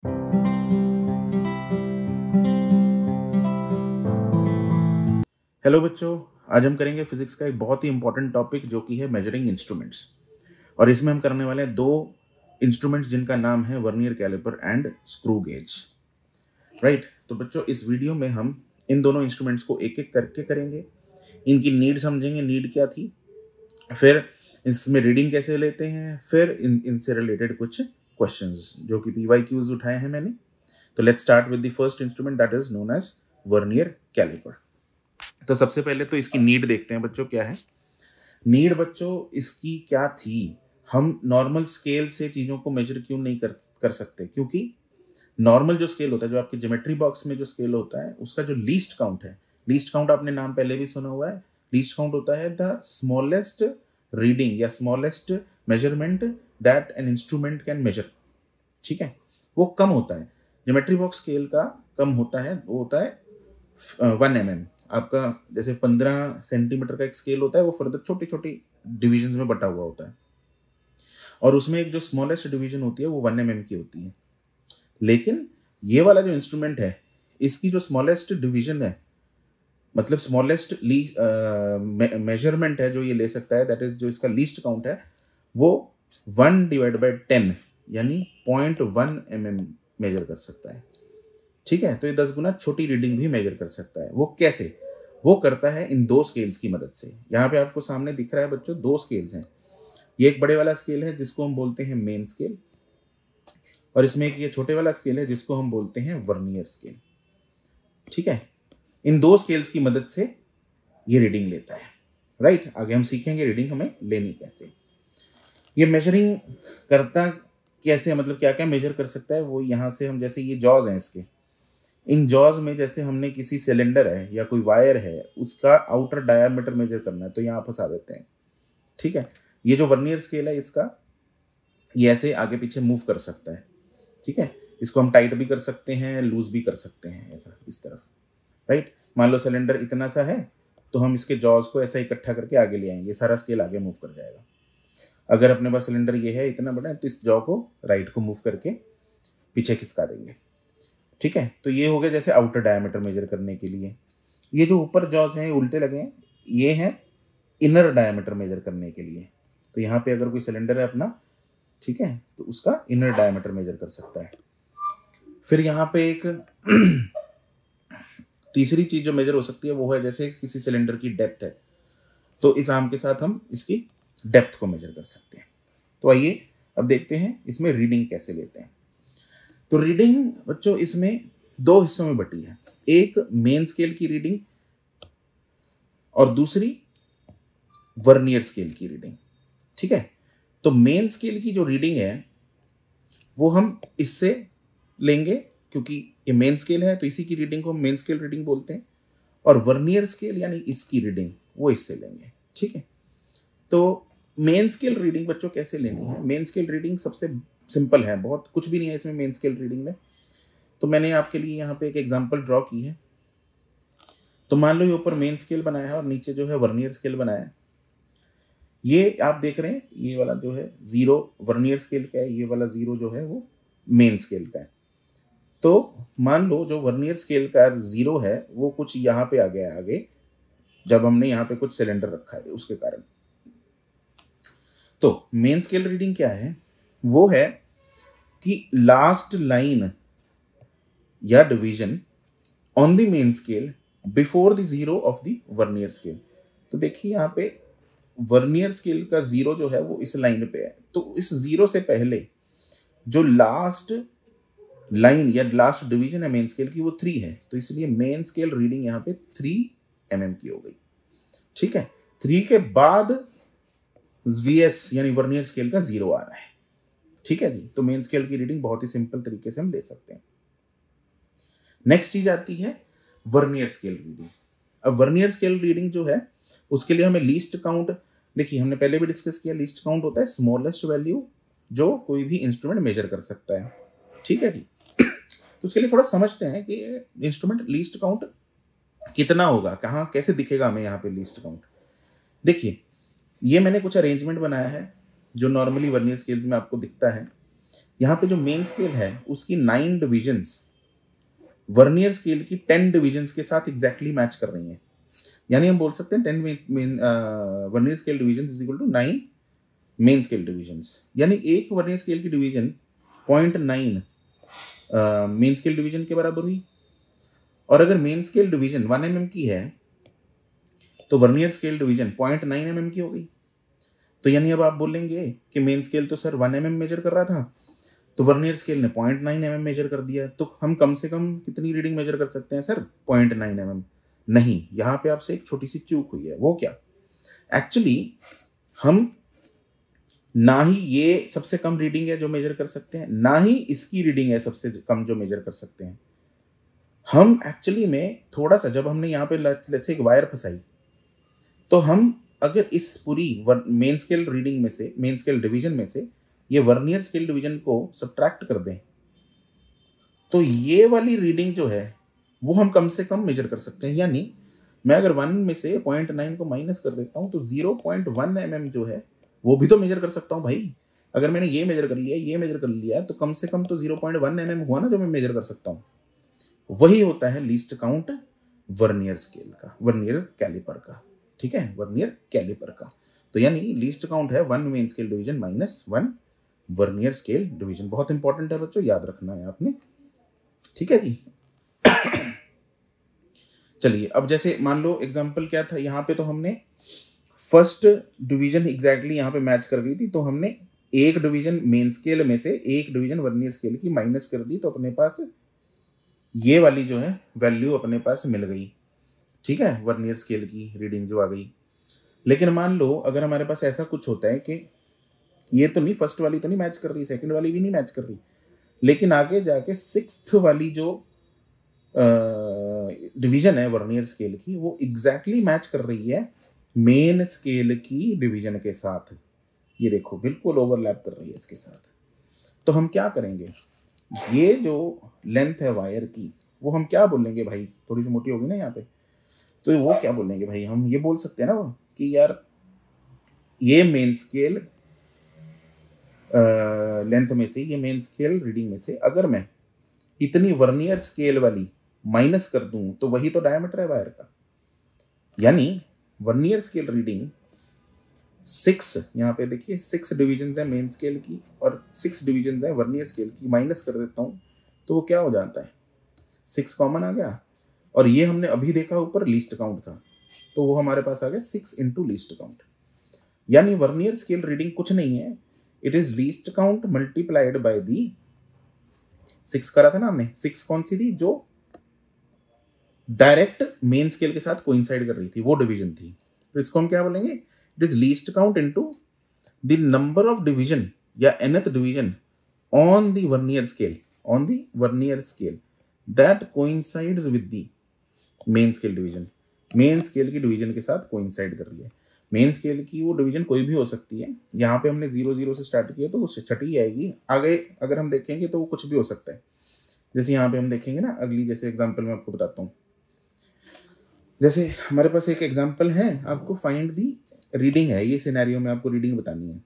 Hello बच्चों, आज हम करेंगे फिजिक्स का एक बहुत ही इंपॉर्टेंट टॉपिक जो कि है मेजरिंग इंस्ट्रूमेंट्स। और इसमें हम करने वाले हैं दो इंस्ट्रूमेंट्स जिनका नाम है vernier caliper and screw gauge. Right, तो बच्चों इस वीडियो में हम इन दोनों इंस्ट्रूमेंट्स को एक एक करके करेंगे, इनकी नीड समझेंगे, नीड क्या थी, फिर इसमें रीडिंग कैसे लेते हैं, फिर इनसे रिलेटेड कुछ क्वेश्चंस जो कि PYQs उठाए हैं मैंने। तो let's start with the first instrument that is known as vernier caliper. तो सबसे पहले तो इसकी नीड देखते हैं बच्चों, क्या है नीड बच्चों इसकी क्या थी। हम नॉर्मल स्केल से चीज़ों को मेजर क्यों नहीं कर सकते, क्योंकि नॉर्मल जो स्केल होता है, जो आपके ज्योमेट्री बॉक्स में जो स्केल होता है, उसका जो लीस्ट काउंट है, लीस्ट काउंट आपने नाम पहले भी सुना हुआ है, लीस्ट काउंट होता है द स्मॉलेस्ट रीडिंग या smallest measurement that an instrument can measure. ठीक है, वो कम होता है, ज्योमेट्री बॉक्स स्केल का कम होता है, वो होता है 1 mm। आपका जैसे 15 सेंटीमीटर का एक स्केल होता है, वो फर्दर छोटी छोटी डिविजन्स में बटा हुआ होता है, और उसमें एक जो स्मॉलेस्ट डिवीजन होती है वो 1 mm की होती है। लेकिन ये वाला जो इंस्ट्रूमेंट है, इसकी जो स्मॉलेस्ट डिवीजन है, मतलब स्मॉलेस्ट मेजरमेंट है जो ये ले सकता है, दैट इज जो इसका लीस्ट काउंट है, वो 1/10 यानी 0.1 mm मेजर कर सकता है। ठीक है, तो ये 10 गुना छोटी रीडिंग भी मेजर कर सकता है। वो कैसे? वो करता है इन दो स्केल्स की मदद से। यहाँ पे आपको सामने दिख रहा है बच्चों, दो स्केल्स हैं। ये एक बड़े वाला स्केल है जिसको हम बोलते हैं मेन स्केल, और इसमें एक ये छोटे वाला स्केल है जिसको हम बोलते हैं वर्नियर स्केल। ठीक है, इन दो स्केल्स की मदद से ये रीडिंग लेता है। राइट, आगे हम सीखेंगे रीडिंग हमें लेनी कैसे। ये मेजरिंग करता कैसे, मतलब क्या क्या मेजर कर सकता है वो। यहाँ से हम, जैसे ये जॉज हैं इसके, इन जॉज में जैसे हमने किसी सिलेंडर है या कोई वायर है, उसका आउटर डायामीटर मेजर करना है, तो यहाँ फंसा देते हैं। ठीक है, ये जो वर्नियर स्केल है इसका, ये ऐसे आगे पीछे मूव कर सकता है। ठीक है, इसको हम टाइट भी कर सकते हैं, लूज भी कर सकते हैं, ऐसा इस तरफ। राइट, मान लो सिलेंडर इतना सा है, तो हम इसके जॉज को ऐसा इकट्ठा करके आगे ले आएंगे, सारा स्केल आगे मूव कर जाएगा। अगर अपने पास सिलेंडर ये है इतना बड़ा है, तो इस जॉ को राइट को मूव करके पीछे खिसका देंगे। ठीक है, तो ये हो गया जैसे आउटर डायमीटर मेजर करने के लिए। ये जो ऊपर जॉज हैं उल्टे लगे हैं, ये हैं इनर डायमीटर मेजर करने के लिए। तो यहाँ पे अगर कोई सिलेंडर है अपना, ठीक है, तो उसका इनर डायमीटर मेजर कर सकता है। फिर यहाँ पे एक तीसरी चीज जो मेजर हो सकती है वो है, जैसे किसी सिलेंडर की डेप्थ है, तो इस आर्म के साथ हम इसकी डेप्थ को मेजर कर सकते हैं। तो आइए अब देखते हैं इसमें रीडिंग कैसे लेते हैं। तो रीडिंग बच्चों इसमें दो हिस्सों में बटी है, एक मेन स्केल की रीडिंग और दूसरी वर्नियर स्केल की रीडिंग। ठीक है, तो मेन स्केल की जो रीडिंग है वो हम इससे लेंगे, क्योंकि ये मेन स्केल है तो इसी की रीडिंग को हम मेन स्केल रीडिंग बोलते हैं, और वर्नियर स्केल यानी इसकी रीडिंग वो इससे लेंगे। ठीक है, तो मेन स्केल रीडिंग बच्चों कैसे लेनी है? मेन स्केल रीडिंग सबसे सिंपल है, बहुत कुछ भी नहीं है इसमें मेन स्केल रीडिंग में। तो मैंने आपके लिए यहाँ पे एक एग्जांपल ड्रॉ की है। तो मान लो ये ऊपर मेन स्केल बनाया है और नीचे जो है वर्नियर स्केल बनाया है। ये आप देख रहे हैं, ये वाला जो है 0 वर्नियर स्केल का है, ये वाला 0 जो है वो मेन स्केल का है। तो मान लो जो वर्नियर स्केल का 0 है वो कुछ यहाँ पे आ गया आगे, जब हमने यहाँ पे कुछ सिलेंडर रखा है उसके कारण। तो मेन स्केल रीडिंग क्या है? वो है कि लास्ट लाइन या division on the main scale before the 0 of the vernier scale. तो देखिए यहाँ पे वर्नियर स्केल का 0 जो है वो इस लाइन पे है, तो इस 0 से पहले जो लास्ट लाइन या लास्ट डिवीजन है मेन स्केल की वो 3 है, तो इसलिए मेन स्केल रीडिंग यहाँ पे 3 mm की हो गई। ठीक है, 3 के बाद VS यानी वर्नियर स्केल का 0 आ रहा है। ठीक है जी, तो मेन स्केल की रीडिंग बहुत ही सिंपल तरीके से हम ले सकते हैं। नेक्स्ट चीज आती है वर्नियर स्केल रीडिंग। अब वर्नियर स्केल रीडिंग जो है उसके लिए हमें लीस्ट काउंट, देखिए हमने पहले भी डिस्कस किया, लीस्ट काउंट होता है स्मॉलेस्ट वैल्यू जो कोई भी इंस्ट्रूमेंट मेजर कर सकता है। ठीक है जी, तो उसके लिए थोड़ा समझते हैं कि इंस्ट्रूमेंट लीस्ट काउंट कितना होगा, कहाँ कैसे दिखेगा हमें यहाँ पे लीस्ट काउंट। देखिए ये मैंने कुछ अरेंजमेंट बनाया है जो नॉर्मली वर्नियर स्केल्स में आपको दिखता है। यहाँ पे जो मेन स्केल है उसकी 9 डिविजन्स वर्नियर स्केल की 10 डिविजन्स के साथ एग्जैक्टली मैच कर रही हैं। यानी हम बोल सकते हैं 10 vernier scale division is equal to 9 main scale divisions. यानी एक वर्नियर स्केल की डिवीजन 0.9 मेन स्केल डिवीजन के बराबर हुई। और अगर मेन स्केल डिवीजन 1 mm की है तो वर्नियर स्केल डिवीजन 0.9 mm की हो गई। तो यानी अब आप बोलेंगे कि मेन स्केल तो सर 1 mm मेजर कर रहा था, तो वर्नियर स्केल ने 0.9 mm मेजर कर दिया, तो हम कम से कम कितनी रीडिंग मेजर कर सकते हैं सर? 0.9 mm। नहीं, यहाँ पे आपसे एक छोटी सी चूक हुई है। वो क्या? एक्चुअली हम ना ही ये सबसे कम रीडिंग है जो मेजर कर सकते हैं, ना ही इसकी रीडिंग है सबसे कम जो मेजर कर सकते हैं। हम एक्चुअली में थोड़ा सा, जब हमने यहाँ पे लेट्स से एक वायर फंसाई, तो हम अगर इस पूरी मेन स्केल रीडिंग में से, मेन स्केल डिवीजन में से ये वर्नियर स्केल डिवीजन को सब्ट्रैक्ट कर दें, तो ये वाली रीडिंग जो है वो हम कम से कम मेजर कर सकते हैं। यानी मैं अगर 1 में से 0.9 को माइनस कर देता हूँ तो 0.1 mm जो है वो भी तो मेजर कर सकता हूँ भाई। अगर मैंने ये मेजर कर लिया, ये मेजर कर लिया, तो कम से कम तो 0.1 mm हुआ ना जो मैं मेजर कर सकता हूँ। वही होता है लीस्ट काउंट वर्नियर स्केल का, वर्नियर कैलिपर का। ठीक है, वर्नियर कैलिपर का। तो यानी लीस्ट काउंट है 1 main scale division minus 1 vernier scale division. बहुत इंपॉर्टेंट है बच्चों, याद रखना है आपने। ठीक है जी। चलिए, अब जैसे मान लो एग्जांपल क्या था, यहाँ पे तो हमने फर्स्ट डिवीजन एग्जैक्टली यहाँ पे मैच कर गई थी, तो हमने एक डिवीजन मेन स्केल में से एक डिवीजन वर्नियर स्केल की माइनस कर दी, तो अपने पास ये वाली जो है वैल्यू अपने पास मिल गई। ठीक है, वर्नियर स्केल की रीडिंग जो आ गई। लेकिन मान लो अगर हमारे पास ऐसा कुछ होता है कि ये तो नहीं, फर्स्ट वाली तो नहीं मैच कर रही, सेकंड वाली भी नहीं मैच कर रही, लेकिन आगे जाके सिक्स्थ वाली जो डिवीजन है वर्नियर स्केल की वो एग्जैक्टली मैच कर रही है मेन स्केल की डिवीजन के साथ। ये देखो बिल्कुल ओवरलैप कर रही है इसके साथ। तो हम क्या करेंगे, ये जो लेंथ है वायर की वो हम क्या बोलेंगे भाई, थोड़ी सी मोटी होगी ना यहाँ पे, तो वो क्या बोलेंगे भाई, हम ये बोल सकते हैं ना वो कि यार ये मेन स्केल लेंथ में से, ये मेन स्केल रीडिंग में से अगर मैं इतनी वर्नियर स्केल वाली माइनस कर दूं तो वही तो डायमीटर है वायर का। यानी वर्नियर स्केल रीडिंग 6, यहाँ पे देखिए 6 डिविजन है मेन स्केल की और 6 डिविजन है वर्नियर स्केल की, माइनस कर देता हूँ तो वो क्या हो जाता है, 6 कॉमन आ गया। और ये हमने अभी देखा ऊपर लीस्ट काउंट था, तो वो हमारे पास आ गया 6 इंटू लीस्ट काउंट। यानी वर्नियर स्केल रीडिंग कुछ नहीं है, it is least count multiplied by the 6 करा था ना हमने। 6 कौन सी थी, जो डायरेक्ट मेन स्केल के साथ कोइंसाइड कर रही थी, वो डिवीजन थी। तो इसको हम क्या बोलेंगे, it is least count into the number of division या nth division on the vernier scale, on the vernier scale that coincides with the main scale division. Main scale की डिवीजन के साथ कोइंसाइड कर रही है। मेन स्केल की वो division कोई भी हो सकती है। यहाँ पे हमने 0 से स्टार्ट किया तो वो छठी आएगी। आगे अगर हम देखेंगे तो वो कुछ भी हो सकता है। जैसे यहाँ पे हम देखेंगे ना, अगली जैसे एग्जांपल मैं आपको बताता हूँ। जैसे हमारे पास एक एग्जांपल है, आपको फाइंड दी रीडिंग है, ये सिनेरियो में आपको रीडिंग बतानी है।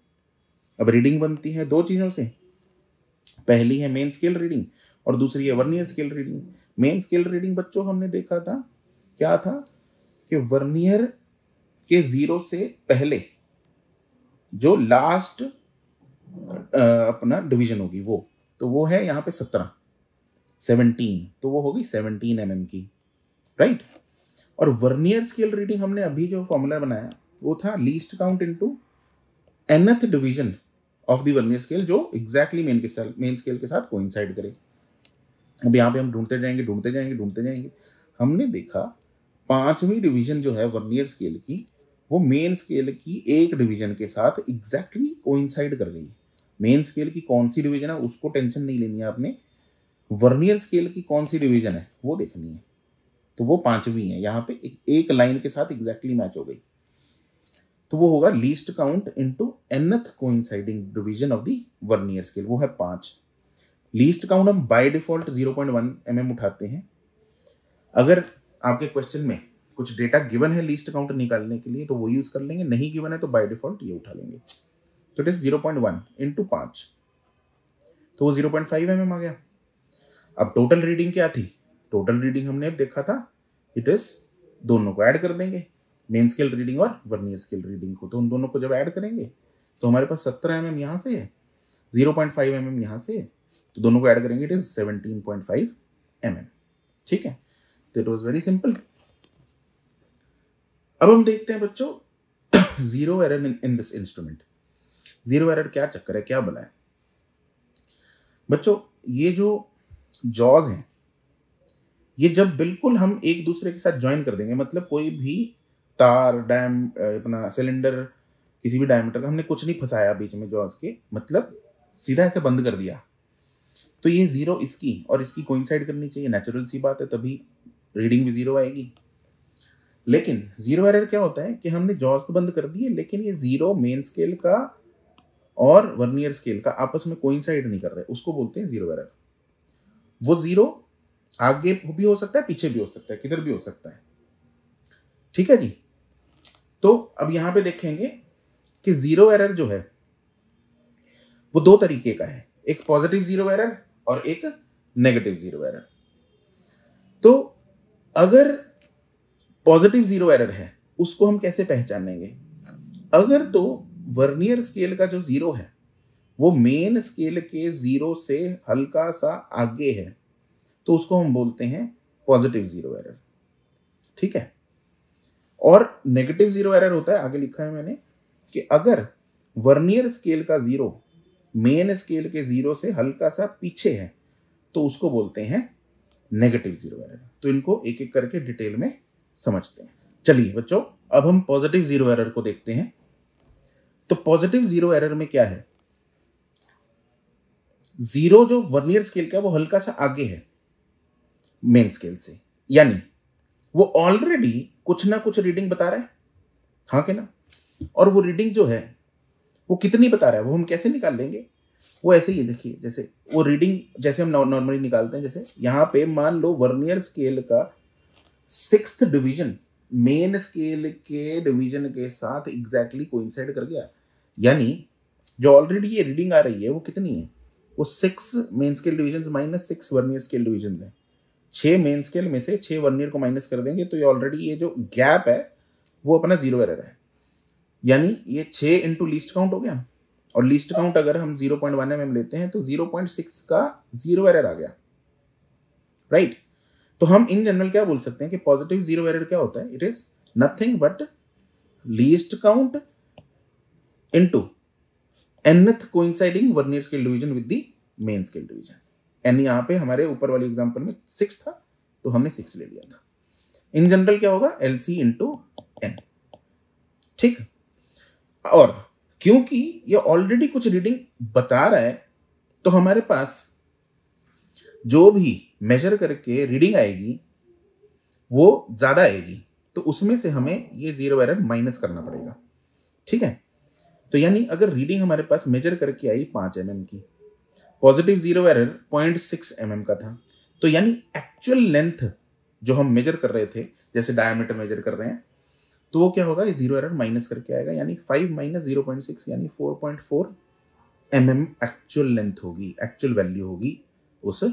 अब रीडिंग बनती है दो चीज़ों से, पहली है मेन स्केल रीडिंग और दूसरी है vernier scale reading. Main scale reading बच्चों हमने देखा था क्या था कि वर्नियर के 0 से पहले जो लास्ट अपना डिवीजन होगी वो है यहाँ पे 17, तो वो होगी 17 mm की, राइट। और वर्नियर स्केल रीडिंग हमने अभी जो फॉर्मूला बनाया वो था least count into nth division of the vernier scale जो एग्जैक्टली मेन स्केल के साथ कोइंसाइड करे। अब यहाँ पे हम ढूंढते जाएंगे। हमने देखा 5वीं डिवीजन जो है वर्नियर स्केल की वो मेन स्केल की एक डिवीजन के साथ एग्जैक्टली कोइंसाइड कर गई। मेन स्केल की कौन सी डिवीजन है उसको टेंशन नहीं लेनी है आपने, वर्नियर स्केल की कौन सी डिवीजन है वो देखनी है। तो वो 5वीं है, यहाँ पे एक लाइन के साथ एग्जैक्टली मैच हो गई, तो वो होगा least count into nth coinciding division of the vernier scale, वो है 5। लीस्ट काउंट हम बाय डिफॉल्ट 0.1 mm उठाते हैं। अगर आपके क्वेश्चन में कुछ डेटा गिवन है लीस्ट काउंट निकालने के लिए तो वो यूज कर लेंगे, नहीं गिवन है तो बाय डिफॉल्ट ये उठा लेंगे। तो इट इज 0.1 इंटू 5। तो वो 0.5 mm आ गया। अब टोटल रीडिंग क्या थी? टोटल रीडिंग हमने अब देखा था, इट इज, दोनों को ऐड कर देंगे, मेन स्केल रीडिंग और वर्नियर स्केल रीडिंग को। तो उन दोनों को जब ऐड करेंगे तो हमारे पास 17 mm यहाँ से है, 0.5 mm यहाँ से है, तो दोनों को ऐड करेंगे, इट इज 17.5 mm। ठीक है, तो इट वॉज वेरी सिंपल। अब हम देखते हैं बच्चों zero error in this instrument. Zero error क्या चक्कर है, क्या बला है बच्चों? ये जो जॉज हैं, ये जब बिल्कुल हम एक दूसरे के साथ ज्वाइन कर देंगे, मतलब कोई भी तार, अपना सिलेंडर, किसी भी डायमीटर का हमने कुछ नहीं फंसाया बीच में जॉज के, मतलब सीधा ऐसे बंद कर दिया, तो ये जीरो इसकी और इसकी कोइंसाइड करनी चाहिए, नेचुरल सी बात है, तभी रीडिंग भी जीरो आएगी। लेकिन जीरो एरर क्या होता है कि हमने जॉज तो बंद कर दिए, लेकिन ये जीरो मेन स्केल का और वर्नियर स्केल का आपस में कोइंसाइड नहीं कर रहे, उसको बोलते हैं जीरो एरर। वो जीरो आगे भी हो सकता है, पीछे भी हो सकता है, किधर भी हो सकता है। ठीक है जी। तो अब यहां पे देखेंगे कि जीरो एरर जो है वो दो तरीके का है, एक पॉजिटिव जीरो एरर और एक नेगेटिव जीरो एरर। तो अगर पॉजिटिव जीरो एरर है उसको हम कैसे पहचानेंगे? अगर तो वर्नियर स्केल का जो जीरो है वो मेन स्केल के जीरो से हल्का सा आगे है, तो उसको हम बोलते हैं पॉजिटिव जीरो एरर। ठीक है। और नेगेटिव जीरो एरर होता है, आगे लिखा है मैंने, कि अगर वर्नियर स्केल का जीरो मेन स्केल के जीरो से हल्का सा पीछे है, तो उसको बोलते हैं नेगेटिव जीरो एरर। तो इनको एक एक करके डिटेल में समझते हैं। चलिए बच्चों, अब हम पॉजिटिव जीरो एरर को देखते हैं। तो पॉजिटिव जीरो एरर में क्या है? जीरो जो वर्नियर स्केल का वो हल्का सा आगे है मेन स्केल से, यानी वो ऑलरेडी कुछ ना कुछ रीडिंग बता रहा है, हाँ के ना? और वो रीडिंग जो है वो कितनी बता रहा है, वो हम कैसे निकाल लेंगे? वो ऐसे ही देखिए, जैसे वो रीडिंग जैसे हम नॉर्मली निकालते हैं, जैसे यहाँ पे मान लो वर्नियर स्केल का 6th डिवीजन मेन स्केल के डिवीजन के साथ एग्जैक्टली कोइंसाइड कर गया, यानी जो ऑलरेडी ये रीडिंग आ रही है वो कितनी है? वो 6 main scale division minus 6 vernier scale division है। 6 मेन स्केल में से 6 वर्नियर को माइनस कर देंगे, तो ये ऑलरेडी ये जो गैप है वो अपना जीरो एरर है, यानी ये 6 इंटू लीस्ट काउंट हो गया। और लीस्ट काउंट अगर हम 0.1 mm लेते हैं तो 0.6 का जीरो एरर आ गया, राइट? तो हम इन जनरल क्या बोल सकते हैं कि पॉजिटिव जीरो एरर क्या होता है? It is nothing but least count into nth coinciding vernier scale division with the main scale division. N यहाँ पे हमारे ऊपर वाले एग्जांपल में 6 था, तो हमने 6 ले लिया था। इन जनरल क्या होगा? LC into N. ठीक। और क्योंकि ये ऑलरेडी कुछ रीडिंग बता रहा है, तो हमारे पास जो भी मेजर करके रीडिंग आएगी वो ज्यादा आएगी, तो उसमें से हमें ये जीरो एरर माइनस करना पड़ेगा। ठीक है। तो यानी अगर रीडिंग हमारे पास मेजर करके आई 5 mm की, पॉजिटिव जीरो एरर 0.6 mm का था, तो यानी एक्चुअल लेंथ जो हम मेजर कर रहे थे, जैसे डायमीटर मेजर कर रहे हैं, तो वो क्या होगा? ये जीरो एरर माइनस करके आएगा, यानी 5 माइनस 0.6 यानी 4.4 mm एक्चुअल लेंथ होगी, एक्चुअल वैल्यू होगी उस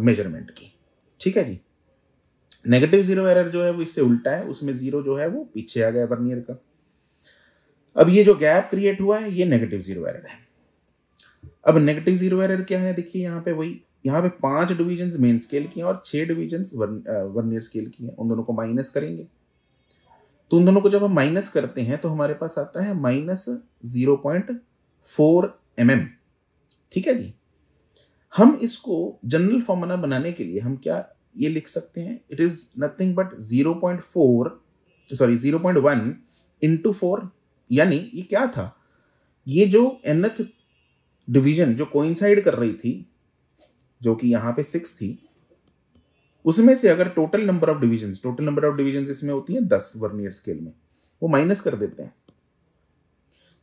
मेजरमेंट की। ठीक है जी। नेगेटिव जीरो एरर जो है वो इससे उल्टा है, उसमें जीरो जो है वो पीछे आ गया वर्नियर का। अब ये जो गैप क्रिएट हुआ है ये नेगेटिव जीरो एरर है। अब नेगेटिव जीरो एरर क्या है? देखिए यहाँ पे वही, यहाँ पे 5 डिविजन्स मेन स्केल की हैं और 6 डिविजन्स वर्नियर स्केल की हैं। उन दोनों को माइनस करेंगे, तो उन दोनों को जब हम माइनस करते हैं तो हमारे पास आता है माइनस 0.4 mm। ठीक है जी। हम इसको जनरल फॉर्मूला बनाने के लिए हम क्या ये लिख सकते हैं? It is nothing but 0.1 into 4, यानी ये क्या था? ये जो nth डिवीजन जो कोइंसाइड कर रही थी, जो कि यहाँ पे 6 थी, उसमें से अगर टोटल नंबर ऑफ डिविजन्स इसमें होती है 10 वर्नियर स्केल में, वो माइनस कर देते हैं,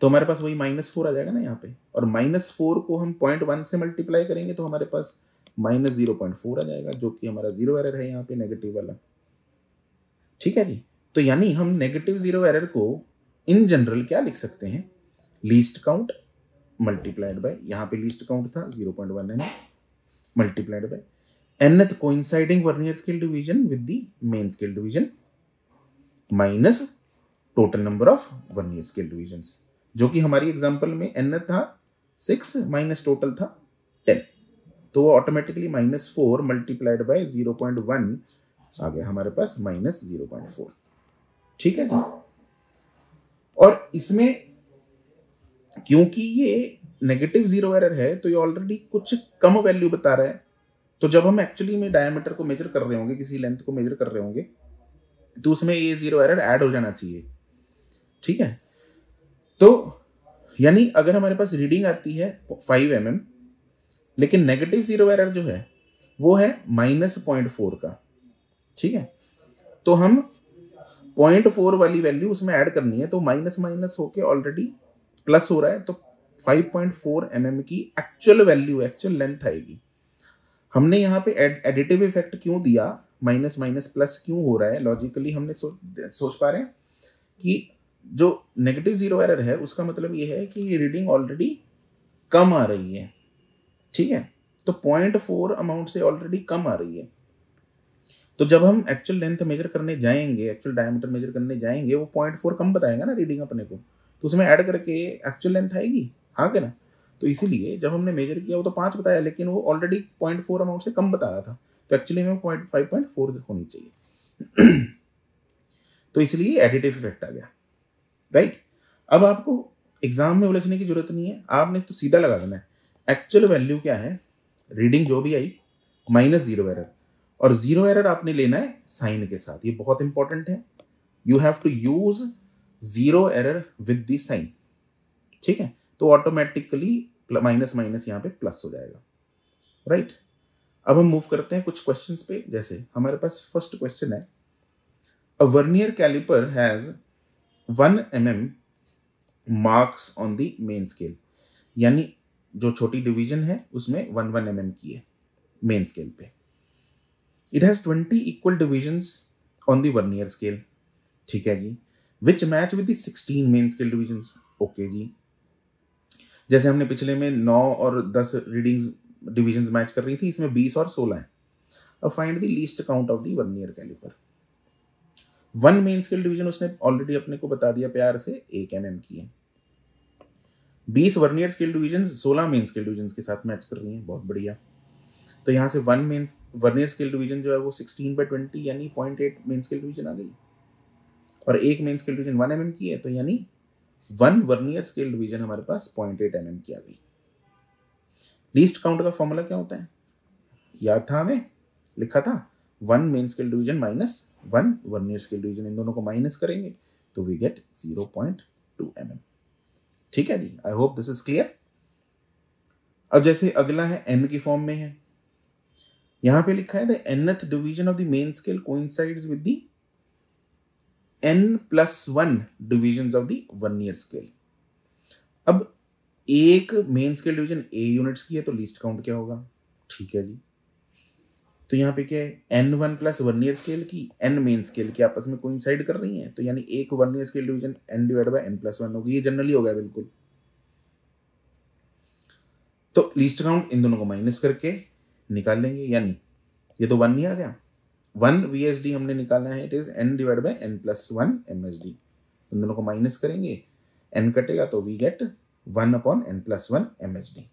तो हमारे पास वही -4 आ जाएगा ना यहाँ पे। और -4 को हम 0.1 से मल्टीप्लाई करेंगे तो हमारे पास -0.4 आ जाएगा, जो कि हमारा जीरो एरर है यहाँ पे, नेगेटिव वाला। ठीक है जी। तो यानी हम नेगेटिव जीरो एरर को इन जनरल क्या लिख सकते हैं? लीस्ट काउंट मल्टीप्लाइड बाय, यहाँ पे लीस्ट काउंट था 0.1 mm, multiplied by nth coinciding vernier scale division with the main scale division minus total number of vernier scale divisions, जो कि हमारी एग्जांपल में n था 6 माइनस टोटल था 10, तो वो ऑटोमेटिकली -4 मल्टीप्लाइड बाय 0.1 आ गया हमारे पास -0.4। ठीक है जी। और इसमें क्योंकि ये नेगेटिव जीरो एरर है तो ये ऑलरेडी कुछ कम वैल्यू बता रहा है, तो जब हम एक्चुअली में डायमीटर को मेजर कर रहे होंगे, किसी लेंथ को मेजर कर रहे होंगे, तो उसमें ये जीरो एरर ऐड हो जाना चाहिए। ठीक है, तो यानी अगर हमारे पास रीडिंग आती है 5 mm, लेकिन नेगेटिव जीरो एरर जो है वो है -0.4 का। ठीक है, तो हम 0.4 वाली वैल्यू उसमें ऐड करनी है, तो माइनस माइनस होके ऑलरेडी प्लस हो रहा है, तो 5.4 mm की एक्चुअल वैल्यू, एक्चुअल लेंथ आएगी। हमने यहाँ पे एडिटिव इफेक्ट क्यों दिया, माइनस माइनस प्लस क्यों हो रहा है, लॉजिकली हमने सोच पा रहे हैं कि जो नेगेटिव जीरो एरर है उसका मतलब ये है कि ये रीडिंग ऑलरेडी कम आ रही है। ठीक है, तो 0.4 अमाउंट से ऑलरेडी कम आ रही है, तो जब हम एक्चुअल लेंथ मेजर करने जाएंगे, एक्चुअल डायमीटर मेजर करने जाएंगे, वो 0.4 कम बताएगा ना रीडिंग अपने को, तो उसमें ऐड करके एक्चुअल लेंथ आएगी। हाँ क्या ना, तो इसीलिए जब हमने मेजर किया वो तो 5 बताया, लेकिन वो ऑलरेडी 0.4 अमाउंट से कम बता रहा था, तो एक्चुअली में 5.4 होनी चाहिए। तो इसलिए एडिटिव इफेक्ट आ गया। राइट, अब आपको एग्जाम में उलझने की जरूरत नहीं है, आपने तो सीधा लगा देना है एक्चुअल वैल्यू क्या है, रीडिंग जो भी आई माइनस जीरो एरर, और जीरो एरर आपने लेना है साइन के साथ, ये बहुत इंपॉर्टेंट है। You have to use zero error with the sign. ठीक है, तो ऑटोमेटिकली माइनस माइनस यहाँ पे प्लस हो जाएगा। राइट, अब हम मूव करते हैं कुछ क्वेश्चंस पे। जैसे हमारे पास फर्स्ट क्वेश्चन है, a vernier caliper has 1 mm marks on the main scale, यानी जो छोटी डिवीजन है उसमें 1 mm की है मेन स्केल पे। It has 20 equal divisions on the vernier scale. ठीक है जी, which match with the 16 main scale divisions. Okay जी, जैसे हमने पिछले में 9 और 10 रीडिंग्स डिविजन्स मैच कर रही थी, इसमें 20 और 16 है। अब find the least count of the vernier caliper. 1 main scale division उसने ऑलरेडी अपने को बता दिया प्यार से 1 mm की है। 20 vernier scale division 16 main scale division के साथ मैच कर रही हैं, बहुत बढ़िया। तो यहाँ से 1 मेन वर्नियर स्केल डिवीजन जो है वो 16/20 यानी 0.8 मेन स्केल डिवीजन आ गई, और एक मेन स्केल डिवीजन 1 mm की है, तो यानी 1 वर्नियर स्केल डिवीजन हमारे पास 0.8 mm की आ गई। लीस्ट काउंट का फॉर्मूला क्या होता है, याद था हमें, लिखा था 1 main scale division minus 1 vernier scale division, इन दोनों को माइनस करेंगे तो वी गेट 0.2 mm। ठीक है जी, I hope this is clear. अब जैसे अगला है n की फॉर्म में है, यहां पे लिखा है the nth division of the main scale coincides with the n+1 divisions of the vernier scale. अब एक main scale division a units की है, तो लीस्ट काउंट क्या होगा। ठीक है जी, तो यहाँ पे क्या है, n1 प्लस वर्नियर स्केल की n मेन स्केल की आपस में कोइंसाइड कर रही हैं, तो यानी एक वर्नियर स्केल डिवीजन n/n+1 होगी, ये जनरली हो गया बिल्कुल। तो लीस्ट काउंट इन दोनों को माइनस करके निकाल लेंगे, यानी ये तो 1 नहीं आ गया, 1 VSD हमने निकालना है, इट इज n/n+1 MSD। इन दोनों को माइनस करेंगे, n कटेगा तो वी गेट 1/n+1 MSD,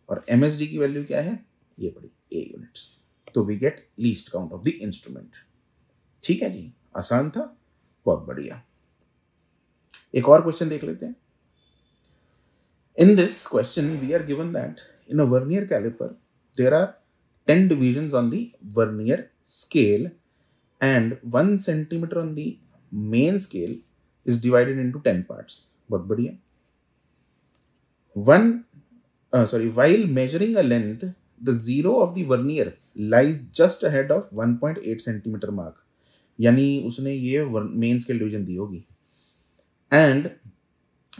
और MSD की वैल्यू क्या है, ये पड़ी A यूनिट्स, तो we get least count of the instrument. ठीक है जी, आसान था, बहुत बढ़िया। एक और क्वेश्चन देख लेते हैं। In this question, we are given that in a vernier caliper, there are 10 divisions on the vernier scale and 1 centimeter on the main scale is divided into 10 parts. बहुत बढ़िया। While measuring a length, the zero of the vernier lies just ahead of 1.8 centimeter mark. यानी उसने ये main scale division दी होगी, and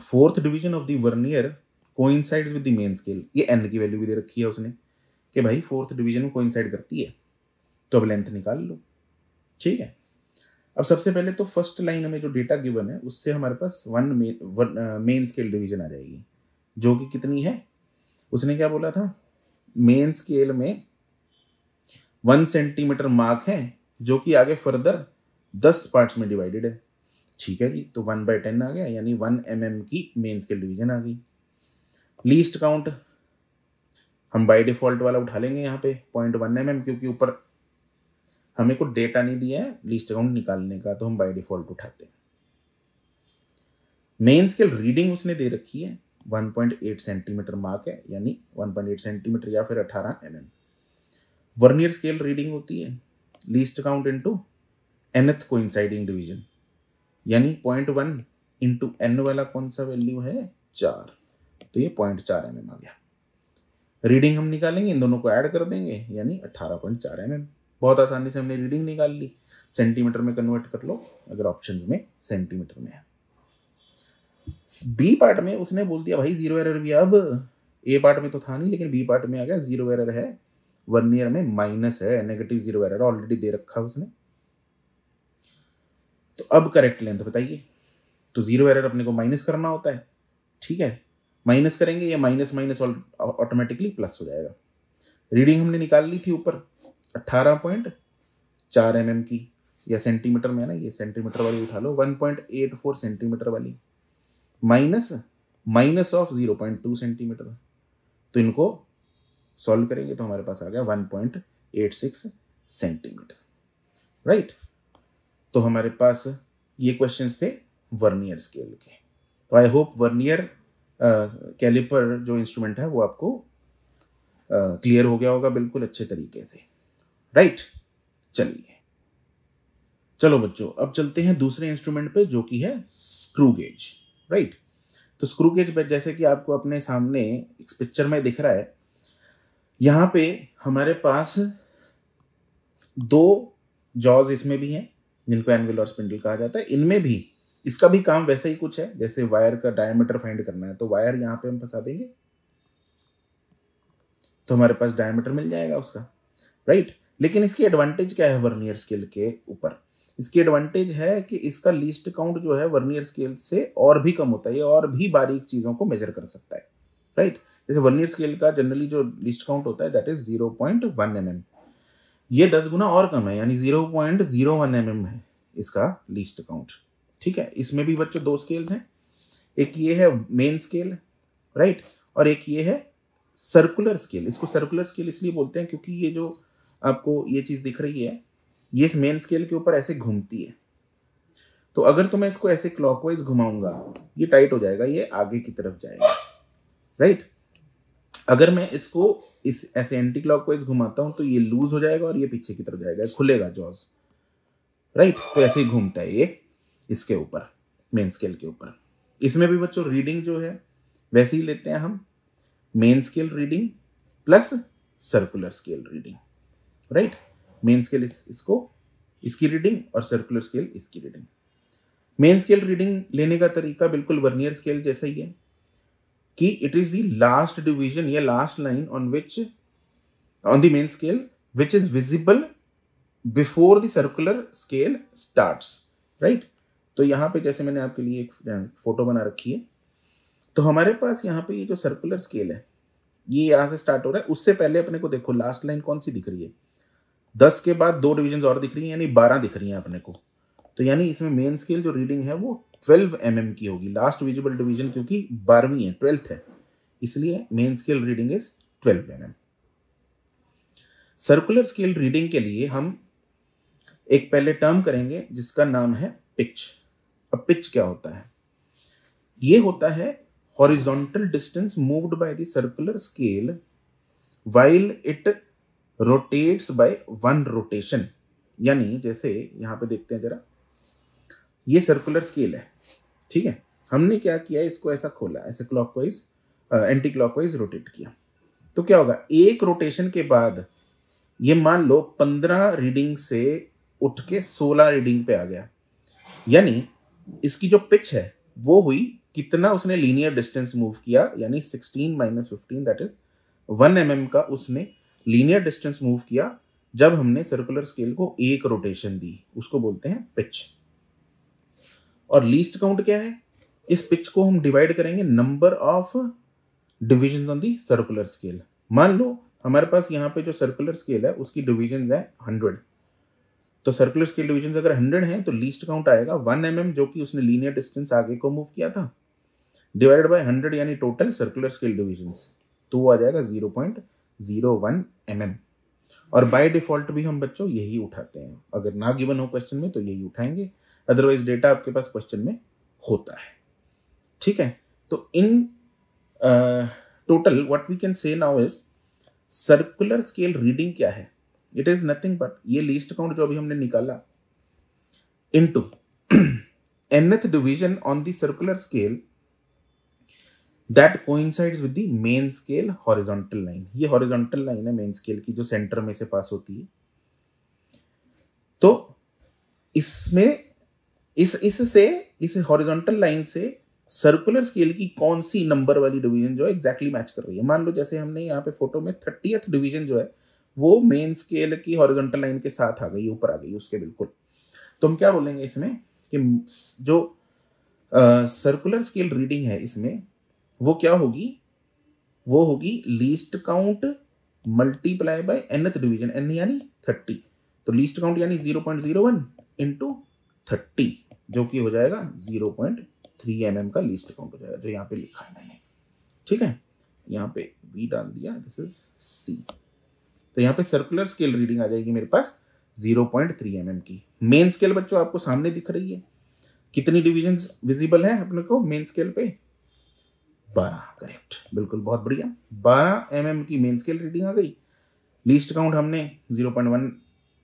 4th division of the vernier coincides with the main scale. ये n की value भी दे रखी है उसने कि भाई 4th डिवीजन में कोइंसाइड करती है, तो अब लेंथ निकाल लो। ठीक है, अब सबसे पहले तो फर्स्ट लाइन में जो डेटा गिवन है उससे हमारे पास 1 मेन स्केल डिवीजन आ जाएगी, जो कि कितनी है, उसने क्या बोला था, मेन स्केल में 1 सेंटीमीटर मार्क है जो कि आगे फर्दर 10 पार्ट्स में डिवाइडेड है। ठीक है जी, तो 1/10 आ गया, यानी 1 mm की मेन स्केल डिवीजन आ गई। लीस्ट काउंट हम बाय डिफॉल्ट वाला उठा लेंगे यहाँ पे 0.1 mm, क्योंकि ऊपर हमें कुछ डेटा नहीं दिया है लीस्ट काउंट निकालने का, तो हम बाय डिफॉल्ट उठाते हैं। मेन स्केल रीडिंग उसने दे रखी है 1.8 सेंटीमीटर मार्क है, यानी 1.8 सेंटीमीटर या फिर 18 mm। वर्नियर स्केल रीडिंग होती है least count into nth coinciding division, यानी 0.1 इंटू n वाला कौन सा वैल्यू है, 4, तो ये 0.4 mm आ गया। रीडिंग हम निकालेंगे, इन दोनों को ऐड कर देंगे, यानी 18.4 mm। बहुत आसानी से हमने रीडिंग निकाल ली। सेंटीमीटर में कन्वर्ट कर लो अगर ऑप्शंस में सेंटीमीटर में है। बी पार्ट में उसने बोल दिया भाई जीरो एरर भी, अब ए पार्ट में तो था नहीं लेकिन बी पार्ट में आ गया, जीरो एरर है, वर्नियर में माइनस है, नेगेटिव जीरो एरर ऑलरेडी दे रखा उसने। तो अब करेक्ट लेंथ बताइए, तो जीरो एरर अपने को माइनस करना होता है, ठीक है, माइनस करेंगे, ये माइनस माइनस ऑटोमेटिकली प्लस हो जाएगा। रीडिंग हमने निकाल ली थी ऊपर 18.4 mm की, या सेंटीमीटर में है ना, ये सेंटीमीटर वाली उठा लो, 1.84 सेंटीमीटर वाली माइनस ऑफ 0.2 सेंटीमीटर, तो इनको सॉल्व करेंगे तो हमारे पास आ गया 1.86 सेंटीमीटर, राइट। तो हमारे पास ये क्वेश्चंस थे वर्नियर स्केल के। तो आई होप वर्नियर कैलिपर जो इंस्ट्रूमेंट है वो आपको क्लियर हो गया होगा बिल्कुल अच्छे तरीके से, राइट। चलिए, चलो बच्चों, अब चलते हैं दूसरे इंस्ट्रूमेंट पे जो कि है स्क्रू गेज, राइट। तो स्क्रू गेज पे जैसे कि आपको अपने सामने इस पिक्चर में दिख रहा है, यहाँ पे हमारे पास दो जॉज इसमें भी हैं जिनको एनविल और स्पिंडल कहा जाता है। इनमें भी इसका भी काम वैसा ही कुछ है, जैसे वायर का डायमीटर फाइंड करना है तो वायर यहाँ पे हम फंसा देंगे तो हमारे पास डायमीटर मिल जाएगा उसका, राइट। लेकिन इसकी एडवांटेज क्या है वर्नियर स्केल के ऊपर, इसकी एडवांटेज है कि इसका लीस्ट काउंट जो है वर्नियर स्केल से और भी कम होता है, ये और भी बारीक चीजों को मेजर कर सकता है, राइट। जैसे वर्नियर स्केल का जनरली जो लीस्ट काउंट होता है दैट इज 0.1 mm, ये 10 गुना और कम है, यानी 0.01 mm है इसका लीस्ट काउंट, ठीक है। इसमें भी बच्चों दो स्केल्स हैं, एक ये है मेन स्केल, राइट, और एक ये है सर्कुलर स्केल। इसको सर्कुलर स्केल इसलिए बोलते हैं क्योंकि ये जो आपको ये चीज दिख रही है ये इस मेन स्केल के ऊपर ऐसे घूमती है, तो अगर तो मैं इसको ऐसे क्लॉकवाइज घुमाऊंगा ये टाइट हो जाएगा, ये आगे की तरफ जाएगा, राइट। अगर मैं इसको इस ऐसे एंटी क्लॉकवाइज घुमाता हूं तो ये लूज हो जाएगा और ये पीछे की तरफ जाएगा, खुलेगा जॉज, राइट। तो ऐसे ही घूमता है ये इसके ऊपर, मेन स्केल के ऊपर। इसमें भी बच्चों रीडिंग जो है वैसे ही लेते हैं हम, main scale reading plus circular scale reading, right. Main scale इसको इसकी रीडिंग और सर्कुलर स्केल इसकी रीडिंग। मेन स्केल रीडिंग लेने का तरीका बिल्कुल वर्नियर स्केल जैसा ही है कि it is the last division या last line on which on the main scale which is visible before the circular scale starts, right. तो यहां पे जैसे मैंने आपके लिए एक फोटो बना रखी है, तो हमारे पास यहाँ पे ये जो सर्कुलर स्केल है ये यहां से स्टार्ट हो रहा है, उससे पहले अपने को देखो लास्ट लाइन कौन सी दिख रही है, 10 के बाद 2 डिविजन और दिख रही है, यानी 12 दिख रही है अपने को। तो यानी इसमें मेन स्केल जो रीडिंग है वो 12 mm की होगी, लास्ट विजिबल डिवीजन क्योंकि 12वीं है, 12th है, इसलिए main scale reading is 12 mm। Circular scale reading के लिए हम एक पहले टर्म करेंगे जिसका नाम है पिच। अब पिच क्या होता है, ये होता है horizontal distance moved by the circular scale while it rotates by one rotation। यानी जैसे यहां पे देखते हैं जरा, ये सर्कुलर स्केल है, ठीक है, हमने क्या किया, इसको ऐसा खोला, ऐसे क्लॉकवाइज एंटी क्लॉकवाइज रोटेट किया, तो क्या होगा, एक रोटेशन के बाद ये मान लो 15 रीडिंग से उठ के 16 रीडिंग पे आ गया, यानी इसकी जो पिच है वो हुई, कितना उसने लीनियर डिस्टेंस मूव किया, यानी 16 - 15 दैट इज 1 mm का उसने लीनियर डिस्टेंस मूव किया जब हमने सर्कुलर स्केल को एक रोटेशन दी, उसको बोलते हैं पिच। और लीस्ट काउंट क्या है, इस पिच को हम डिवाइड करेंगे number of division on the circular scale. मान लो हमारे पास यहाँ पे जो सर्कुलर स्केल है उसकी डिविजन है 100, तो सर्कुलर स्केल डिविजन अगर 100 है तो लीस्ट काउंट आएगा 1 mm, जो कि उसने लीनियर डिस्टेंस आगे को मूव किया था, डिवाइडेड बाय 100 यानी टोटल सर्कुलर स्केल डिविजन्स, तो वो आ जाएगा 0.01 mm। और बाय डिफॉल्ट भी हम बच्चों यही उठाते हैं, अगर ना गिवन हो क्वेश्चन में तो यही उठाएंगे, अदरवाइज डेटा आपके पास क्वेश्चन में होता है। ठीक है, तो in total what we can say now is circular scale reading क्या है, इट इज नथिंग बट ये लीस्ट काउंट जो अभी हमने निकाला into nth division on the circular scale that coincides with the main scale horizontal line. ये horizontal line है main scale की जो सेंटर में से पास होती है। तो इसमें इस हॉरिजॉन्टल लाइन से सर्कुलर स्केल की कौन सी नंबर वाली डिवीजन जो है एग्जैक्टली मैच कर रही है। मान लो जैसे हमने यहाँ पे फोटो में 30th डिवीजन जो है वो मेन स्केल की हॉरिजॉन्टल लाइन के साथ आ गई, ऊपर आ गई उसके बिल्कुल। तो हम क्या बोलेंगे इसमें कि जो सर्कुलर स्केल रीडिंग है इसमें वो क्या होगी, वो होगी least count multiply by nth division, n यानी 30, तो लीस्ट काउंट यानी 0.01 इंटू 30, जो कि हो जाएगा 0.3 mm का लीस्ट काउंट हो जाएगा, जो यहाँ पे लिखा है मैंने। ठीक है, यहाँ पे v डाल दिया, दिस इज c। तो यहाँ पे सर्कुलर स्केल रीडिंग आ जाएगी मेरे पास 0.3 mm की। मेन स्केल बच्चों आपको सामने दिख रही है, कितनी डिविजन्स विजिबल है अपने को मेन स्केल पे, 12, करेक्ट, बिल्कुल, बहुत बढ़िया, 12 mm की मेन स्केल रीडिंग आ गई। लीस्ट काउंट हमने 0.01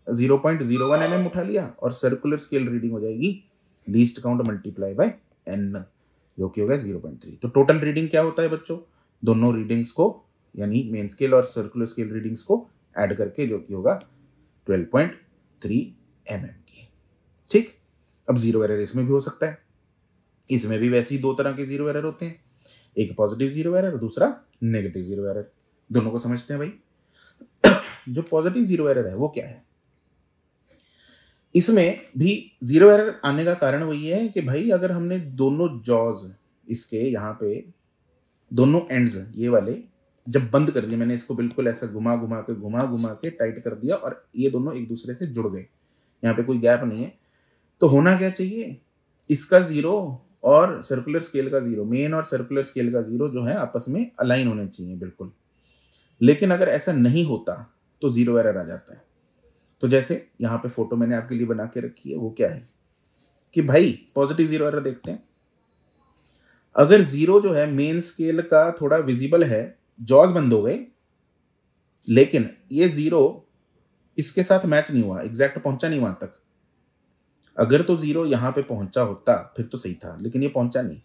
mm उठा लिया और सर्कुलर स्केल रीडिंग हो जाएगी least count multiply by n, जो कि होगा 0.3। तो टोटल रीडिंग क्या होता है बच्चों, दोनों रीडिंग्स को यानी मेन स्केल और सर्कुलर स्केल रीडिंग्स को ऐड करके, जो कि होगा 12.3 mm की। ठीक, अब जीरो एरर इसमें भी हो सकता है, इसमें भी वैसे ही दो तरह के जीरो एरर होते हैं, एक पॉजिटिव जीरो एरर, दूसरा नेगेटिव जीरो एरर। दोनों को समझते हैं भाई। जो पॉजिटिव जीरो एरर है वो क्या है, इसमें भी जीरो एरर आने का कारण वही है कि भाई अगर हमने दोनों जॉज इसके यहाँ पे दोनों एंड्स ये वाले जब बंद कर दिए, मैंने इसको बिल्कुल ऐसा घुमा घुमा के टाइट कर दिया और ये दोनों एक दूसरे से जुड़ गए, यहाँ पे कोई गैप नहीं है, तो होना क्या चाहिए, इसका जीरो और सर्कुलर स्केल का जीरो, मेन और सर्कुलर स्केल का जीरो जो है आपस में अलाइन होने चाहिए बिल्कुल। लेकिन अगर ऐसा नहीं होता तो जीरो एरर आ जाता है। तो जैसे यहाँ पे फोटो मैंने आपके लिए बना के रखी है, वो क्या है कि भाई पॉजिटिव जीरो एरर देखते हैं, अगर जीरो जो है मेन स्केल का थोड़ा विजिबल है, जॉज बंद हो गए, लेकिन ये जीरो इसके साथ मैच नहीं हुआ, एग्जैक्ट पहुंचा नहीं वहां तक। अगर तो जीरो यहाँ पे पहुंचा होता फिर तो सही था, लेकिन ये पहुंचा नहीं,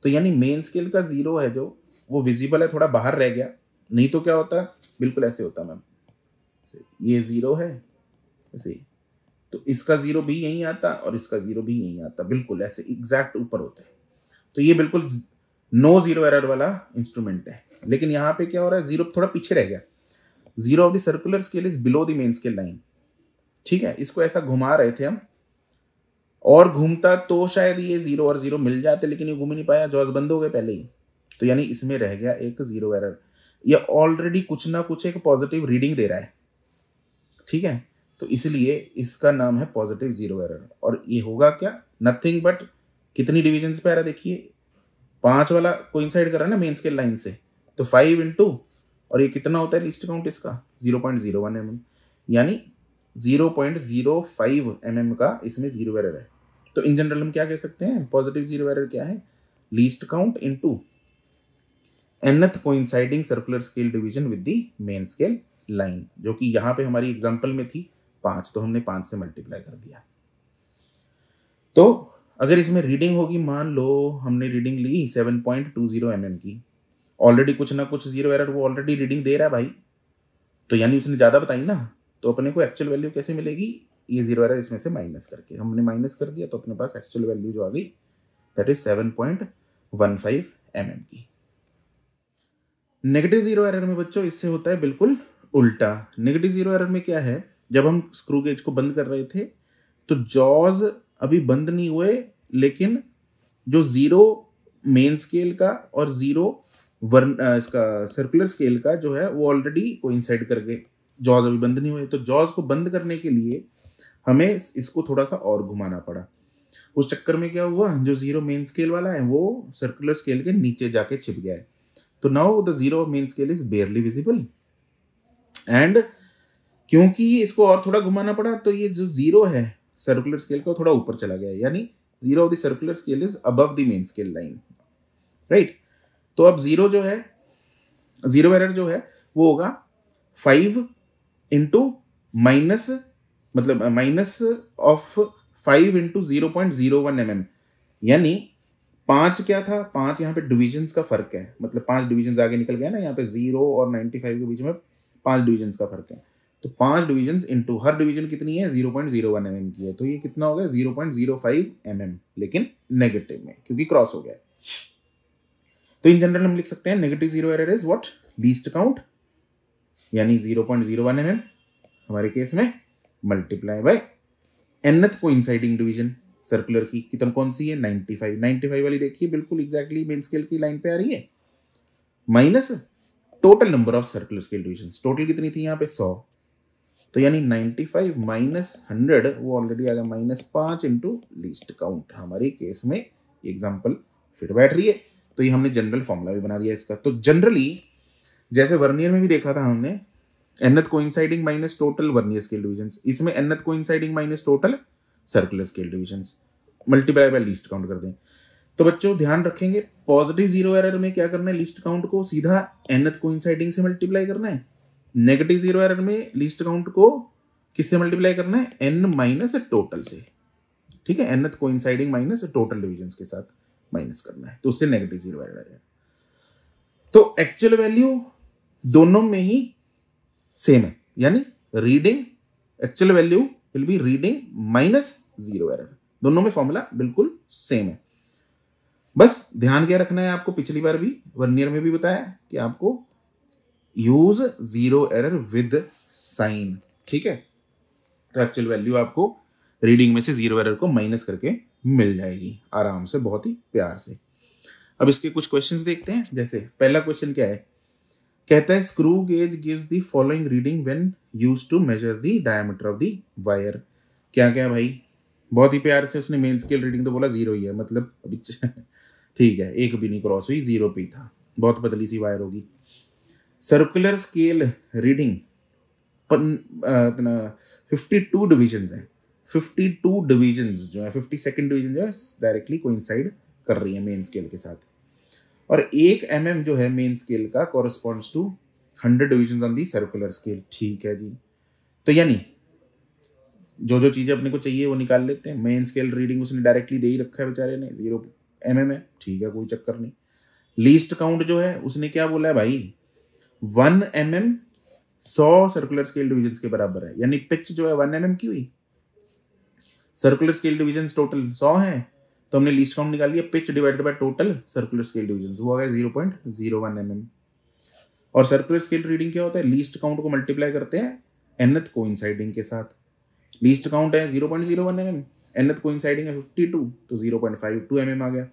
तो यानी मेन स्केल का जीरो है जो वो विजिबल है, थोड़ा बाहर रह गया। नहीं तो क्या होता, बिल्कुल ऐसे होता मैम, ये जीरो है ऐसे, तो इसका जीरो भी यहीं आता और इसका जीरो भी यहीं आता, बिल्कुल ऐसे एग्जैक्ट ऊपर होते हैं। तो ये बिल्कुल नो जीरो एरर वाला इंस्ट्रूमेंट है। लेकिन यहाँ पे क्या हो रहा है, जीरो थोड़ा पीछे रह गया, zero of the circular scale is below the main scale line. ठीक है, इसको ऐसा घुमा रहे थे हम, और घूमता तो शायद ये जीरो और जीरो मिल जाते, लेकिन ये घूम ही नहीं पाया, जॉज बंद हो गए पहले ही, तो यानी इसमें रह गया एक जीरो एरर। ये ऑलरेडी कुछ ना कुछ एक पॉजिटिव रीडिंग दे रहा है। ठीक है, तो इसलिए इसका नाम है पॉजिटिव जीरो एरर। और ये होगा क्या, नथिंग बट कितनी डिविजन पे आ रहा है देखिए, 5 वाला कोइंसाइड कर रहा है ना मेन स्केल लाइन से, तो 5 इंटू, और ये कितना होता है लीस्ट काउंट इसका 0.01 mm, यानी 0.05 mm का इसमें जीरो एरर है। तो इन जनरल हम क्या कह सकते हैं, पॉजिटिव जीरो एरर क्या है, least count into nth coinciding circular scale division with the main scale line, जो कि यहाँ पे हमारी एग्जांपल में थी 5, तो हमने 5 से मल्टीप्लाई कर दिया। तो अगर इसमें रीडिंग होगी, मान लो हमने रीडिंग ली 7.20 mm की, ऑलरेडी कुछ ना कुछ जीरो एरर वो ऑलरेडी रीडिंग दे रहा है भाई, तो यानी उसने ज़्यादा बताई ना, तो अपने को एक्चुअल वैल्यू कैसे मिलेगी, ये जीरो एरर इसमें से माइनस करके, हमने माइनस कर दिया तो अपने पास एक्चुअल वैल्यू जो आ गई दैट इज 7.15 mm की। नेगेटिव जीरो एरर में बच्चों इससे होता है बिल्कुल उल्टा। नेगेटिव जीरो एरर में क्या है, जब हम स्क्रू गेज को बंद कर रहे थे तो जॉज अभी बंद नहीं हुए, लेकिन जो जीरो मेन स्केल का और जीरो इसका सर्कुलर स्केल का जो है वो ऑलरेडी कोइंसाइड करके जॉज अभी बंद नहीं हुए, तो जॉज को बंद करने के लिए हमें इसको थोड़ा सा और घुमाना पड़ा। उस चक्कर में क्या हुआ, जो जीरो मेन स्केल वाला है वो सर्कुलर स्केल के नीचे जाके छिप गया है। तो now the zero main scale is बेयरली visible, and क्योंकि इसको और थोड़ा घुमाना पड़ा तो ये जो जीरो है सर्कुलर स्केल का थोड़ा ऊपर चला गया है, यानी zero of the circular scale is above the main scale line, right. तो अब जीरो जो है, जीरो एरर जो है वो होगा 5 इंटू माइनस, मतलब माइनस ऑफ 5 इंटू 0.01 mm, यानी 5 क्या था, 5 यहाँ पे डिविजन्स का फर्क है, मतलब 5 डिविजन्स आगे निकल गया ना, यहाँ पे 0 और 95 के बीच में 5 डिविजन्स का फर्क है। तो 5 डिविजन्स इंटू हर डिवीजन कितनी है, 0.01 mm की है, तो ये कितना हो गया 0.05 mm, लेकिन नेगेटिव में क्योंकि क्रॉस हो गया। तो इन जनरल हम लिख सकते हैं negative zero error is what, least count, यानी 0.01 mm हमारे केस में, multiply by nth coinciding division circular की, कितनी कौन सी है 95, 95 वाली देखिए बिल्कुल एग्जैक्टली मेन स्केल की लाइन पे आ रही है, minus total number of circular scale divisions, total कितनी थी यहाँ पे 100, तो यानी 95 माइनस 100 वो ऑलरेडी आ गया -5 इंटू लीस्ट काउंट। हमारे केस में एग्जाम्पल फिर बैठ रही है, तो ये हमने जनरल फॉर्मूला भी बना दिया इसका। तो जनरली जैसे वर्नियर में भी देखा था हमने, nth coinciding minus total vernier scale divisions, इसमें nth coinciding minus total circular scale divisions, multiply by least count कर दें। तो बच्चों ध्यान रखेंगे, पॉजिटिव जीरो एरर में क्या करना है, लीस्ट काउंट को सीधा nth कोइंसाइडिंग से मल्टीप्लाई करना है, नेगेटिव जीरो एरर में लीस्ट काउंट को किससे मल्टीप्लाई करना है, n माइनस टोटल से, ठीक है, nth coinciding minus total divisions के साथ माइनस करना है, तो उससे नेगेटिव जीरो एरर आएगा। तो एक्चुअल वैल्यू दोनों में ही सेम है, यानी reading actual value will be reading minus zero error, दोनों में फॉर्मूला बिल्कुल सेम है। बस ध्यान क्या रखना है आपको, पिछली बार भी वर्नियर में भी बताया कि आपको use zero error with sign, ठीक है। तो एक्चुअल वैल्यू आपको रीडिंग में से जीरो एरर को माइनस करके मिल जाएगी आराम से, बहुत ही प्यार से। अब इसके कुछ क्वेश्चंस देखते हैं। जैसे पहला क्वेश्चन क्या है, कहता है screw gauge gives the following reading when used to measure the diameter of the wire. क्या क्या भाई, बहुत ही प्यार से उसने मेन स्केल रीडिंग तो बोला 0 ही है, मतलब अभी ठीक है, एक भी नहीं क्रॉस हुई, 0 पे था, बहुत पतली सी वायर होगी। सर्कुलर स्केल रीडिंग 52 डिविजन है, 52 डिविजन्स जो है 52nd डिवीजन जो है डायरेक्टली कोइंसाइड कर रही है मेन स्केल के साथ, और 1 mm जो है मेन स्केल का corresponds to 100 division on the circular scale, ठीक है जी। तो यानी जो जो चीजें अपने को चाहिए वो निकाल लेते हैं। मेन स्केल रीडिंग उसने डायरेक्टली दे ही रखा है बेचारे ने, 0 mm है, ठीक है, कोई चक्कर नहीं। लीस्ट काउंट जो है उसने क्या बोला है भाई, 1 mm 100 सर्कुलर स्केल डिविजन के बराबर है, यानी पिच जो है 1 mm की हुई, सर्कुलर स्केल डिविजन टोटल 100 है, तो हमने लीस्ट काउंट निकाल लिया, pitch divided by total circular scale division, वो आ गया 0.01 mm। और सर्कुलर स्केल रीडिंग क्या होता है, लीस्ट काउंट को मल्टीप्लाई करते हैं nth कोइंसाइडिंग के साथ, लीस्ट काउंट है 0.01 mm, nth कोइंसाइडिंग है 52, तो 0.52 mm आ गया।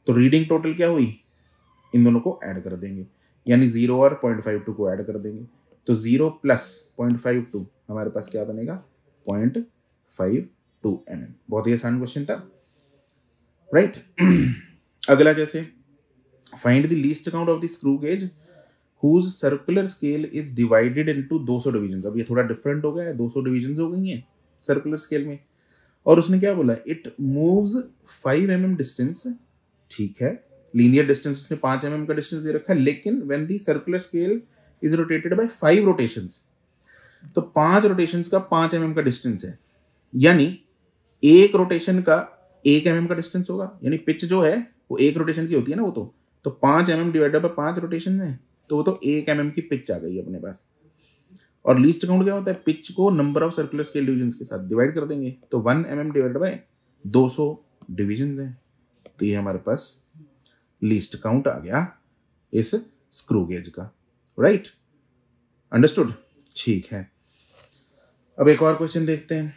तो रीडिंग टोटल क्या हुई, इन दोनों को ऐड कर देंगे, यानी 0 और 0.52 को ऐड कर देंगे, तो 0 प्लस 0.52 हमारे पास क्या बनेगा 0.52 mm। बहुत ही आसान क्वेश्चन था, राइट। अगला जैसे find the least count of the screw gauge whose circular scale is divided into 200 divisions. अब ये थोड़ा डिफरेंट हो गया है, 200 डिविजन्स हो गई हैं सर्कुलर स्केल में, और उसने क्या बोला, इट मूव्स 5 mm डिस्टेंस, ठीक है, लीनियर डिस्टेंस उसने 5 mm का डिस्टेंस दे रखा है, लेकिन when the circular scale is rotated bye 5 rotations, तो 5 रोटेशंस का 5 mm का डिस्टेंस है, यानी एक रोटेशन का 1 mm का डिस्टेंस होगा, यानी पिच जो है वो एक रोटेशन की होती है ना, वो तो 5 mm डिवाइडेड बाय 5 रोटेशन है, तो वो तो 1 mm की पिच आ गई अपने पास। और लीस्ट काउंट क्या होता है, पिच को number of circular scale divisions के साथ डिवाइड कर देंगे, तो 1 mm डिवाइडेड बाय 200 डिविजन्स हैं, तो ये हमारे पास लीस्ट काउंट आ गया इस स्क्रू गेज का, राइट, अंडरस्टूड, ठीक है। अब एक और क्वेश्चन देखते हैं।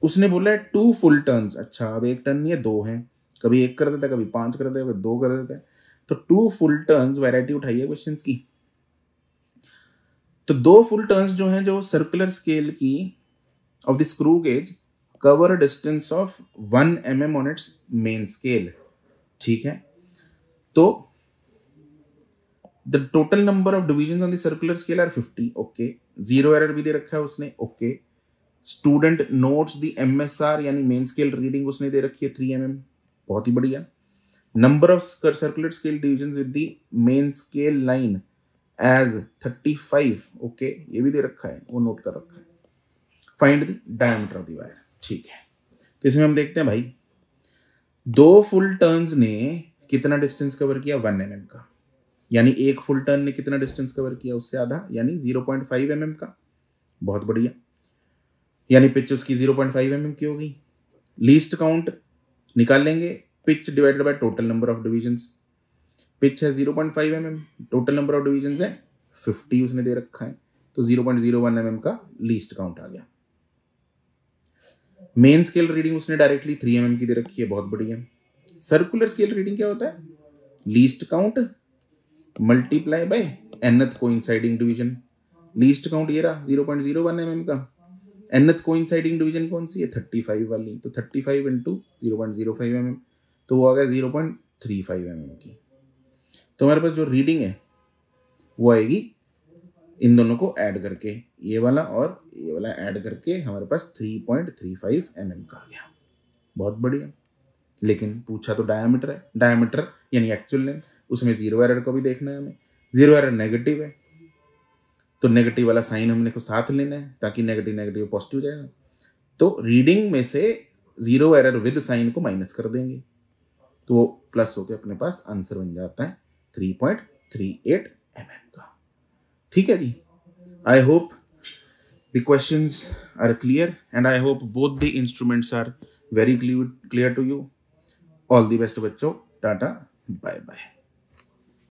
उसने बोला है 2 फुल टर्न्स, अच्छा अब 1 टर्न नहीं है 2 है, कभी 1 कर देता है, कभी 5 कर देता है, कभी 2 कर देता है, तो 2 फुल टर्न्स वैरायटी उठाई है क्वेश्चंस की। तो 2 फुल टर्न्स जो हैं जो सर्कुलर स्केल की of the screw gauge cover distance of 1 mm on its main scale. ठीक है, तो the total number of division on the circular scale are 50। Okay, zero error भी दे रखा है उसने। Okay, student notes the MSR यानी मेन स्केल रीडिंग उसने दे रखी है 3 mm, बहुत ही बढ़िया। Number of circular scale division with the main scale line as 35। Okay, ये भी दे रखा है, वो नोट कर रखा है। Find the diameter of the wire. ठीक है, तो इसमें हम देखते हैं भाई 2 फुल टर्न्स ने कितना डिस्टेंस कवर किया 1 mm का, यानी एक फुल टर्न ने कितना डिस्टेंस कवर किया उससे आधा, यानी 0.5 mm का। बहुत बढ़िया, यानी पिच उसकी 0.5 mm की होगी। लीस्ट काउंट निकाल लेंगे, pitch divided by total number of divisions. Pitch है 0.5 mm, total number of divisions है 50 उसने दे रखा है, तो 0.01 mm का लीस्ट काउंट आ गया। मेन स्केल रीडिंग उसने डायरेक्टली 3 mm की दे रखी है, बहुत बढ़िया। सर्कुलर स्केल रीडिंग क्या होता है, least count multiply by nth coinciding division. Least count ये रहा 0.01 mm का, nth कोइंसाइडिंग डिवीजन कौन सी है 35 वाली, तो 35 इंटू 0.05 mm, तो वो आ गया 0.35 mm की। तो हमारे पास जो रीडिंग है वो आएगी इन दोनों को ऐड करके, ये वाला और ये वाला ऐड करके हमारे पास 3.35 mm का आ गया। बहुत बढ़िया, लेकिन पूछा तो डायमीटर है, डायमीटर यानी एक्चुअल लेंथ, उसमें जीरो एरर को भी देखना है हमें। जीरो एरर नेगेटिव है, तो नेगेटिव वाला साइन हमने को साथ लेना है ताकि नेगेटिव नेगेटिव पॉजिटिव जाएगा। तो रीडिंग में से जीरो एरर विद साइन को माइनस कर देंगे, तो वो प्लस होकर अपने पास आंसर बन जाता है 3.38 mm का। ठीक है जी, I hope the questions are clear and I hope both the instruments are very clear to you. All the best बच्चों, टाटा बाय बाय।